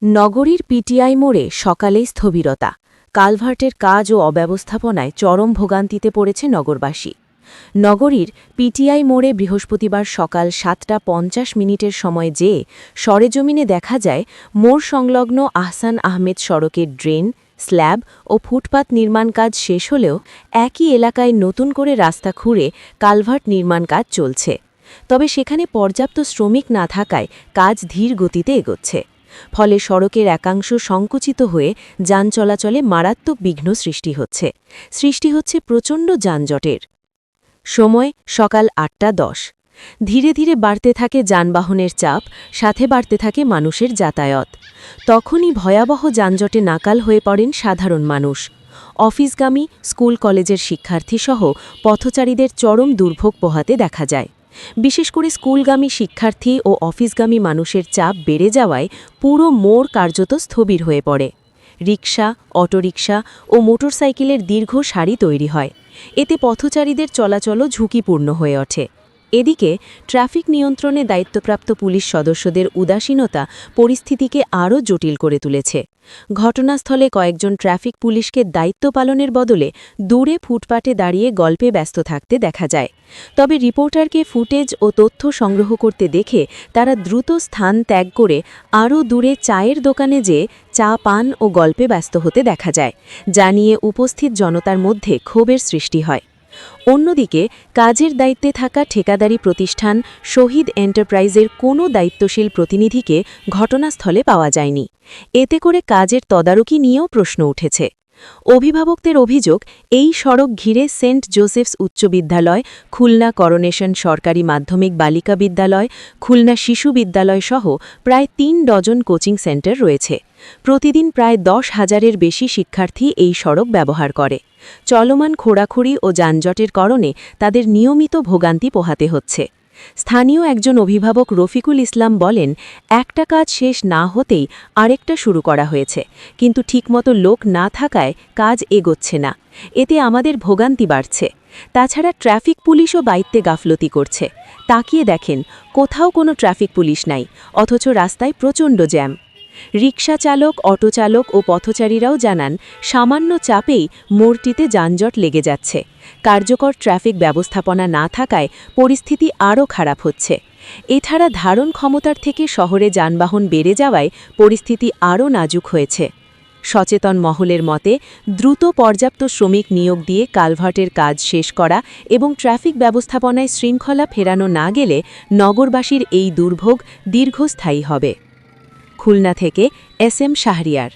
নগরীর পিটিআই মোড়ে সকালেই স্থবিরতা, কালভার্টের কাজ ও অব্যবস্থাপনায় চরম ভোগান্তিতে পড়েছে নগরবাসী। নগরীর পিটিআই মোড়ে বৃহস্পতিবার সকাল ৭টা ৫০ সময় যেয়ে সরেজমিনে দেখা যায় মোড় সংলগ্ন আহসান আহমেদ সড়কের ড্রেন, স্ল্যাব ও ফুটপাত নির্মাণ কাজ শেষ হলেও একই এলাকায় নতুন করে রাস্তা খুঁড়ে কালভার্ট নির্মাণ কাজ চলছে। তবে সেখানে পর্যাপ্ত শ্রমিক না থাকায় কাজ ধীর গতিতে এগোচ্ছে। ফলে সড়কের একাংশ সংকুচিত হয়ে যান চলাচলে মারাত্মক বিঘ্ন সৃষ্টি হচ্ছে প্রচণ্ড যানজটের। সময় সকাল ৮টা ১০। ধীরে ধীরে বাড়তে থাকে যানবাহনের চাপ, সাথে বাড়তে থাকে মানুষের যাতায়াত। তখনই ভয়াবহ যানজটে নাকাল হয়ে পড়েন সাধারণ মানুষ। অফিসগামী, স্কুল কলেজের শিক্ষার্থীসহ পথচারীদের চরম দুর্ভোগ পোহাতে দেখা যায়। বিশেষ করে স্কুলগামী শিক্ষার্থী ও অফিসগামী মানুষের চাপ বেড়ে যাওয়ায় পুরো মোড় কার্যত স্থবির হয়ে পড়ে। রিকশা, অটোরিকশা ও মোটরসাইকেলের দীর্ঘ সারি তৈরি হয়। এতে পথচারীদের চলাচলও ঝুঁকিপূর্ণ হয়ে ওঠে। এদিকে ট্রাফিক নিয়ন্ত্রণে দায়িত্বপ্রাপ্ত পুলিশ সদস্যদের উদাসীনতা পরিস্থিতিকে আরও জটিল করে তুলেছে। ঘটনাস্থলে কয়েকজন ট্রাফিক পুলিশকে দায়িত্ব পালনের বদলে দূরে ফুটপাতে দাঁড়িয়ে গল্পে ব্যস্ত থাকতে দেখা যায়। তবে রিপোর্টারকে ফুটেজ ও তথ্য সংগ্রহ করতে দেখে তারা দ্রুত স্থান ত্যাগ করে আরও দূরে চায়ের দোকানে যেয়ে চা পান ও গল্পে ব্যস্ত হতে দেখা যায়, যা নিয়ে উপস্থিত জনতার মধ্যে ক্ষোভের সৃষ্টি হয়। অন্যদিকে কাজের দায়িত্বে থাকা ঠিকাদারি প্রতিষ্ঠান শহীদ এন্টারপ্রাইজের কোনো দায়িত্বশীল প্রতিনিধিকে ঘটনাস্থলে পাওয়া যায়নি। এতে করে কাজের তদারকি নিয়েও প্রশ্ন উঠেছে। অভিভাবকদের অভিযোগ, এই সড়ক ঘিরে সেন্ট জোসেফস উচ্চ বিদ্যালয়, খুলনা করোনেশন সরকারি মাধ্যমিক বালিকা বিদ্যালয়, খুলনা শিশু বিদ্যালয় সহ প্রায় ৩ ডজন কোচিং সেন্টার রয়েছে। প্রতিদিন প্রায় ১০,০০০-এর বেশি শিক্ষার্থী এই সড়ক ব্যবহার করে। চলমান খোঁড়াখুড়ি ও যানজটের কারণে তাদের নিয়মিত ভোগান্তি পোহাতে হচ্ছে। স্থানীয় একজন অভিভাবক রফিকুল ইসলাম বলেন, একটা কাজ শেষ না হতেই আরেকটা শুরু করা হয়েছে, কিন্তু ঠিকমতো লোক না থাকায় কাজ এগোচ্ছে না। এতে আমাদের ভোগান্তি বাড়ছে। তাছাড়া ট্রাফিক পুলিশও দায়িত্বে গাফলতি করছে। তাকিয়ে দেখেন, কোথাও কোনো ট্রাফিক পুলিশ নাই, অথচ রাস্তায় প্রচণ্ড জ্যাম। রিকশা চালক, অটো চালক ও পথচারীরাও জানান, সামান্য চাপেই মোড়টিতে যানজট লেগে যাচ্ছে। কার্যকর ট্রাফিক ব্যবস্থাপনা না থাকায় পরিস্থিতি আরও খারাপ হচ্ছে। এছাড়া ধারণ ক্ষমতার থেকে শহরে যানবাহন বেড়ে যাওয়ায় পরিস্থিতি আরও নাজুক হয়েছে। সচেতন মহলের মতে, দ্রুত পর্যাপ্ত শ্রমিক নিয়োগ দিয়ে কালভার্টের কাজ শেষ করা এবং ট্রাফিক ব্যবস্থাপনায় শৃঙ্খলা ফেরানো না গেলে নগরবাসীর এই দুর্ভোগ দীর্ঘস্থায়ী হবে। খুলনা থেকে এস এম শাহরিয়ার।